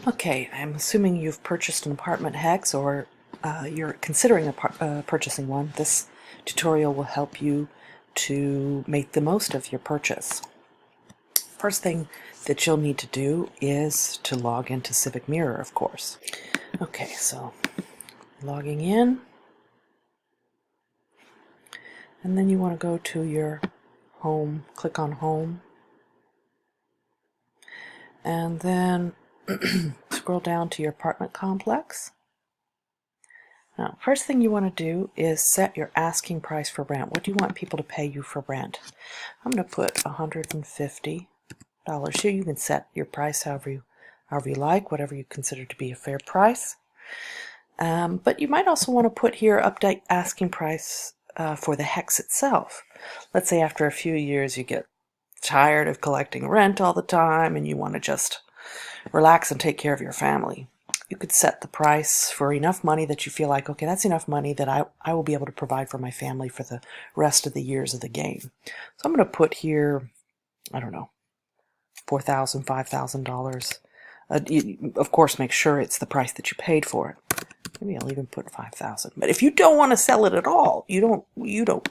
Okay, I'm assuming you've purchased an apartment hex or you're considering purchasing one. This tutorial will help you to make the most of your purchase. First thing that you'll need to do is to log into Civic Mirror, of course. Okay, so logging in, and then you want to go to your home, click on home, and then scroll down to your apartment complex. Now, first thing you want to do is set your asking price for rent. What do you want people to pay you for rent? I'm going to put $150 here. You can set your price however you like, whatever you consider to be a fair price. But you might also want to put here update asking price for the hex itself. Let's say after a few years you get tired of collecting rent all the time and you want to just relax and take care of your family. You could set the price for enough money that you feel like, okay, that's enough money that I will be able to provide for my family for the rest of the years of the game. So I'm going to put here, I don't know, $4,000, $5,000. Of course, make sure it's the price that you paid for it. Maybe I'll even put 5,000. But if you don't want to sell it at all, you don't,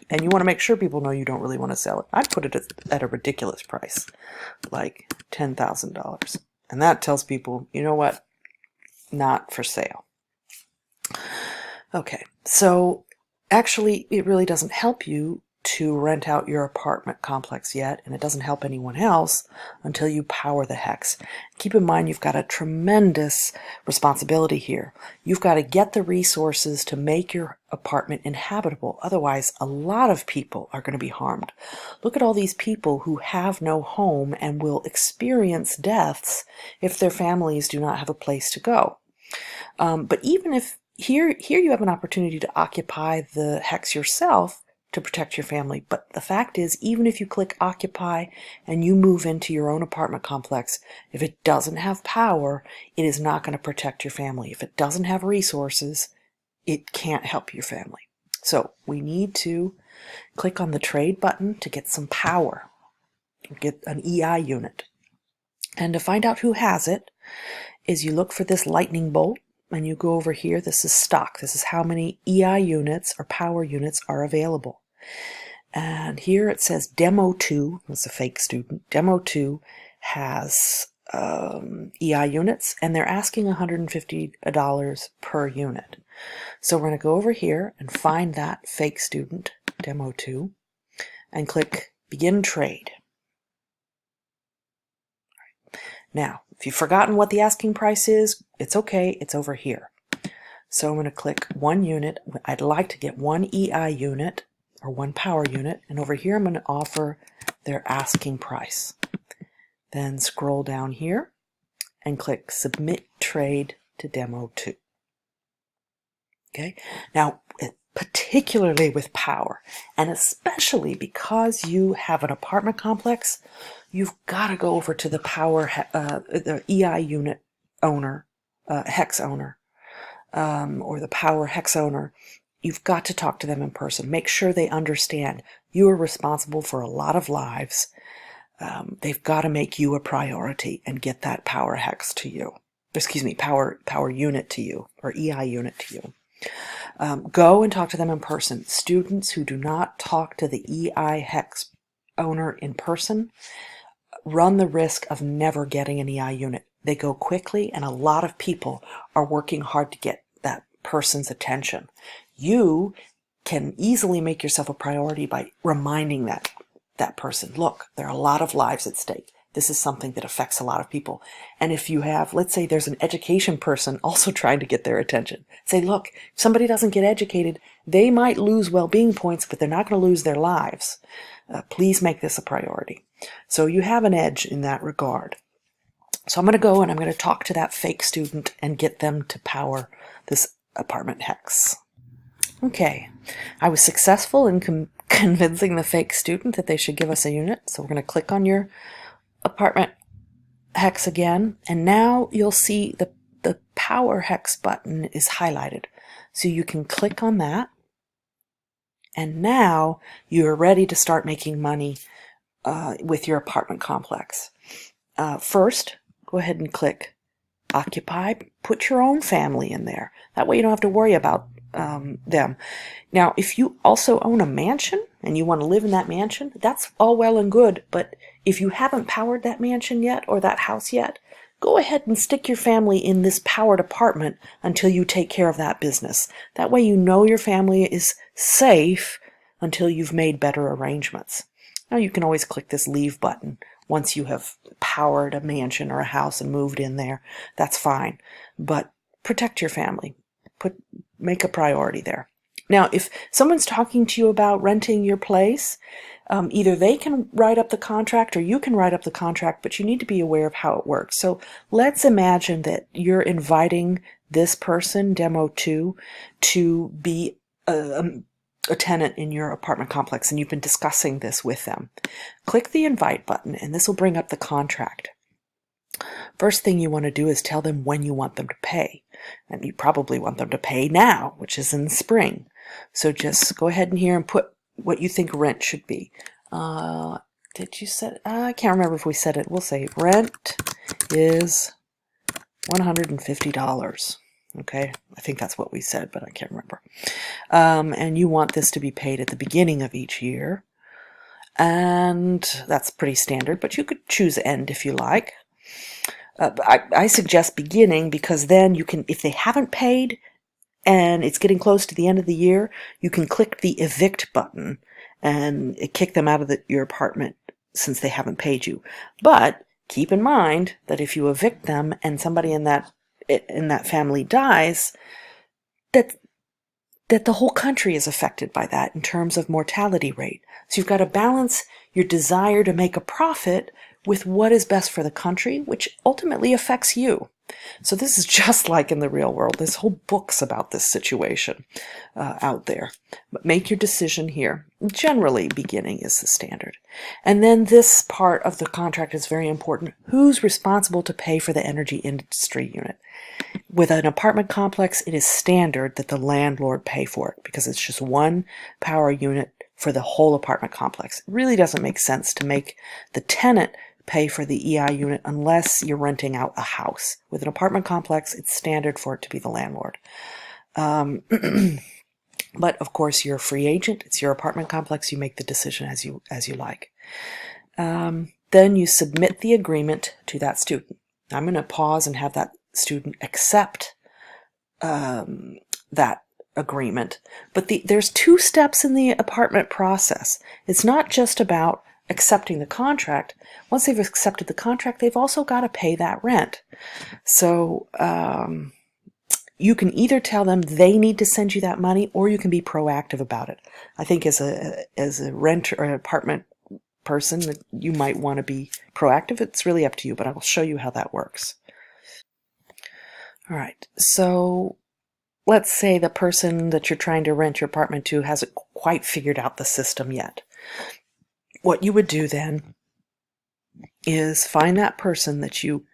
and you want to make sure people know you don't really want to sell it, I'd put it at a ridiculous price, like $10,000. And that tells people, you know what, not for sale. Okay, so actually it really doesn't help you to rent out your apartment complex yet, and it doesn't help anyone else until you power the hex. Keep in mind you've got a tremendous responsibility here. You've got to get the resources to make your apartment inhabitable. Otherwise, a lot of people are going to be harmed. Look at all these people who have no home and will experience deaths if their families do not have a place to go. But even if here you have an opportunity to occupy the hex yourself to protect your family. But the fact is, even if you click occupy and you move into your own apartment complex, if it doesn't have power, it is not going to protect your family. If it doesn't have resources, it can't help your family. So we need to click on the trade button to get some power, get an EI unit. And to find out who has it is you look for this lightning bolt and you go over here. This is stock. This is how many EI units or power units are available. And here it says Demo 2, that's a fake student. Demo 2 has EI units, and they're asking $150 per unit. So we're going to go over here and find that fake student, Demo 2, and click Begin Trade. Now, if you've forgotten what the asking price is, it's okay, it's over here. So I'm going to click 1 unit. I'd like to get 1 EI unit or 1 power unit, and over here I'm going to offer their asking price. Then scroll down here and click Submit Trade to Demo 2. Okay, now particularly with power, and especially because you have an apartment complex, you've got to go over to the power, the EI unit owner, hex owner, or the power hex owner. You've got to talk to them in person. Make sure they understand you are responsible for a lot of lives. They've got to make you a priority and get that power hex to you. Excuse me, power unit to you, or EI unit to you. Go and talk to them in person. Students who do not talk to the EI hex owner in person run the risk of never getting an EI unit. They go quickly, and a lot of people are working hard to get that person's attention. You can easily make yourself a priority by reminding that person, look, there are a lot of lives at stake. This is something that affects a lot of people. And if you have, let's say there's an education person also trying to get their attention, say, look, if somebody doesn't get educated, they might lose well-being points, but they're not going to lose their lives. Please make this a priority. So you have an edge in that regard. So I'm going to go and I'm going to talk to that fake student and get them to power this apartment hex. Okay, I was successful in convincing the fake student that they should give us a unit. So we're going to click on your apartment hex again, and now you'll see the power hex button is highlighted. So you can click on that, and now you're ready to start making money with your apartment complex. First, go ahead and click occupy, put your own family in there. That way you don't have to worry about them. Now, if you also own a mansion and you want to live in that mansion, that's all well and good, but if you haven't powered that mansion yet or that house yet, go ahead and stick your family in this powered apartment until you take care of that business. That way you know your family is safe until you've made better arrangements. Now you can always click this leave button once you have powered a mansion or a house and moved in there. That's fine, but protect your family. Make a priority there. Now, if someone's talking to you about renting your place, either they can write up the contract or you can write up the contract, but you need to be aware of how it works. So let's imagine that you're inviting this person, Demo 2, to be a tenant in your apartment complex, and you've been discussing this with them. Click the invite button, and this will bring up the contract. First thing you want to do is tell them when you want them to pay. And you probably want them to pay now, which is in the spring. So just go ahead in here and put what you think rent should be. Did you set? I can't remember if we said it. We'll say rent is $150. Okay, I think that's what we said, but I can't remember. And you want this to be paid at the beginning of each year. And that's pretty standard, but you could choose end if you like. I suggest beginning because then you can, if they haven't paid and it's getting close to the end of the year, you can click the evict button and kick them out of your apartment since they haven't paid you. But keep in mind that if you evict them and somebody in that family dies, that the whole country is affected by that in terms of mortality rate. So you've got to balance your desire to make a profit with what is best for the country, which ultimately affects you. So this is just like in the real world. There's whole books about this situation out there. But make your decision here. Generally, beginning is the standard. And then this part of the contract is very important. Who's responsible to pay for the energy industry unit? With an apartment complex, it is standard that the landlord pay for it because it's just one power unit for the whole apartment complex. It really doesn't make sense to make the tenant pay for the EI unit unless you're renting out a house. With an apartment complex, it's standard for it to be the landlord. But of course, you're a free agent. It's your apartment complex. You make the decision as you like. Then you submit the agreement to that student. I'm going to pause and have that student accept that agreement. But there's 2 steps in the apartment process. It's not just about accepting the contract. Once they've accepted the contract, they've also got to pay that rent. So you can either tell them they need to send you that money, or you can be proactive about it. I think as a rent or apartment person, you might want to be proactive. It's really up to you, but I will show you how that works. All right, so let's say the person that you're trying to rent your apartment to hasn't quite figured out the system yet. What you would do then is find that person that you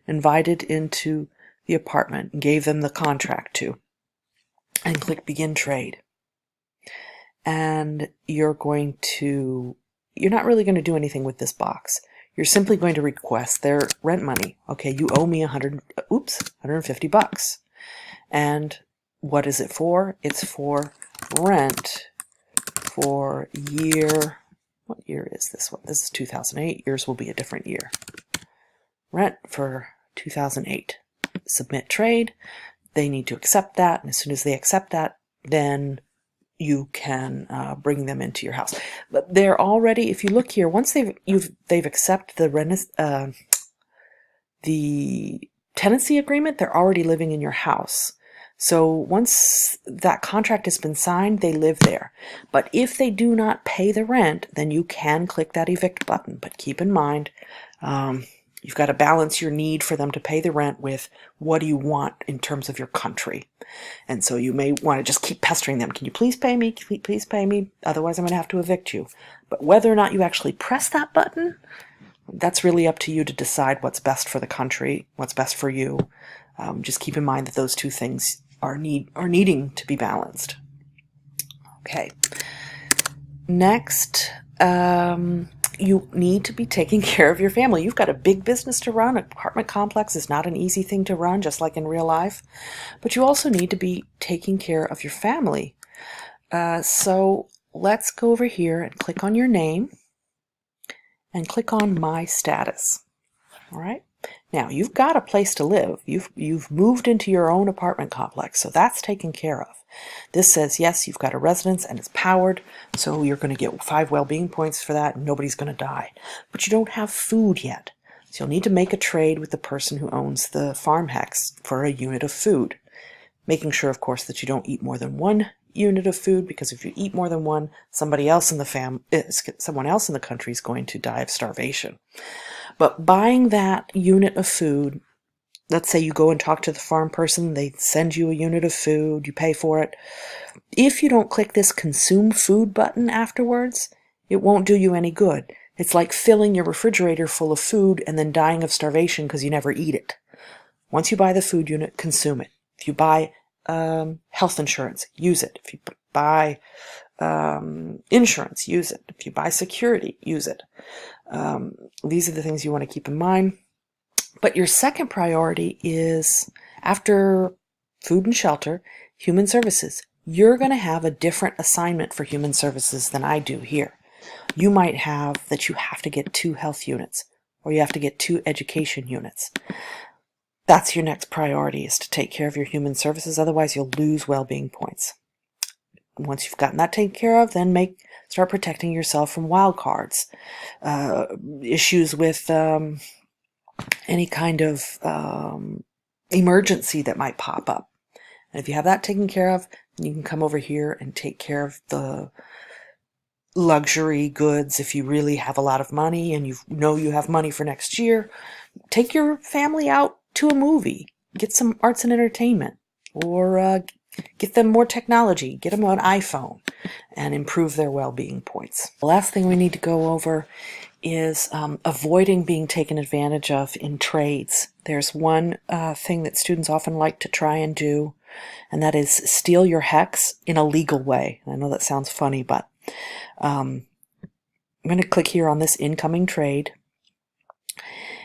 invited into the apartment and gave them the contract to, and click Begin Trade. And you're not really going to do anything with this box. You're simply going to request their rent money. Okay, you owe me $150. And what is it for? It's for rent for year. What year is this one? This is 2008. Yours will be a different year. Rent for 2008. Submit trade. They need to accept that. And as soon as they accept that, then you can bring them into your house. But they're already, if you look here, once they've accepted the tenancy agreement, they're already living in your house. So once that contract has been signed, they live there. But if they do not pay the rent, then you can click that evict button. But keep in mind, you've got to balance your need for them to pay the rent with what do you want in terms of your country. And so you may want to just keep pestering them. Can you please pay me? Can you please pay me? Otherwise, I'm going to have to evict you. But whether or not you actually press that button, that's really up to you to decide what's best for the country, what's best for you. Just keep in mind that those 2 things are needing to be balanced. Okay. Next, you need to be taking care of your family. You've got a big business to run. An apartment complex is not an easy thing to run, just like in real life. But you also need to be taking care of your family. So let's go over here and click on your name and click on My Status. All right. Now you've got a place to live. You've moved into your own apartment complex, so that's taken care of. This says yes, you've got a residence and it's powered, so you're going to get 5 well-being points for that, and nobody's going to die. But you don't have food yet, so you'll need to make a trade with the person who owns the farm hex for a unit of food, making sure, of course, that you don't eat more than 1 unit of food, because if you eat more than one, someone else in the country is going to die of starvation. But buying that unit of food, let's say you go and talk to the farm person, they send you a unit of food, you pay for it. If you don't click this consume food button afterwards, it won't do you any good. It's like filling your refrigerator full of food and then dying of starvation because you never eat it. Once you buy the food unit, consume it. If you buy health insurance, use it. If you buy insurance, use it. If you buy security, use it. These are the things you want to keep in mind. But your second priority is, after food and shelter, human services. You're going to have a different assignment for human services than I do here. You might have that you have to get 2 health units, or you have to get 2 education units. That's your next priority, is to take care of your human services. Otherwise, you'll lose well-being points. Once you've gotten that taken care of, then start protecting yourself from wild cards, issues with any kind of emergency that might pop up. And if you have that taken care of, you can come over here and take care of the luxury goods. If you really have a lot of money and you know you have money for next year, take your family out to a movie, get some arts and entertainment, or get them more technology, get them an iPhone, and improve their well-being points. The last thing we need to go over is avoiding being taken advantage of in trades. There's one thing that students often like to try and do, and that is steal your hex in a legal way. I know that sounds funny, but I'm going to click here on this incoming trade.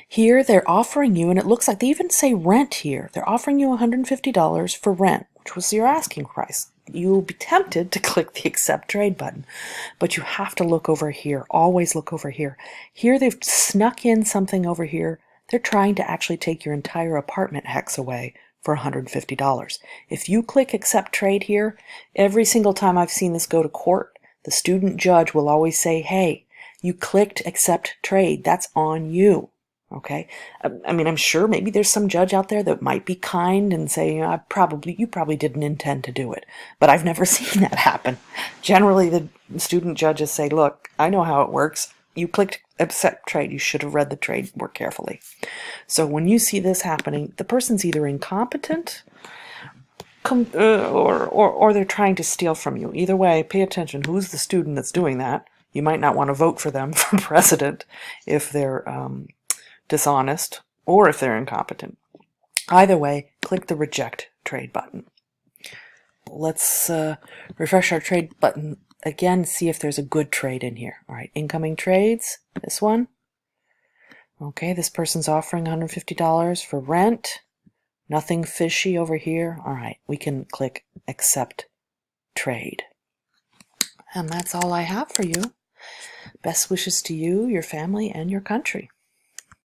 Here they're offering you, and it looks like they even say rent here. They're offering you $150 for rent, which was your asking price. You will be tempted to click the accept trade button, but you have to look over here. Always look over here. Here they've snuck in something over here. They're trying to actually take your entire apartment hex away for $150. If you click accept trade here, every single time I've seen this go to court, the student judge will always say, hey, you clicked accept trade. That's on you. Okay. I mean, I'm sure maybe there's some judge out there that might be kind and say, you probably didn't intend to do it. But I've never seen that happen. Generally, the student judges say, look, I know how it works. You clicked accept trade. You should have read the trade more carefully. So when you see this happening, the person's either incompetent or they're trying to steal from you. Either way, pay attention. Who's the student that's doing that? You might not want to vote for them for president if they're dishonest, or if they're incompetent. Either way, click the reject trade button. Let's refresh our trade button again, see if there's a good trade in here. All right, incoming trades, this one. Okay, this person's offering $150 for rent. Nothing fishy over here. All right, we can click accept trade. And that's all I have for you. Best wishes to you, your family, and your country.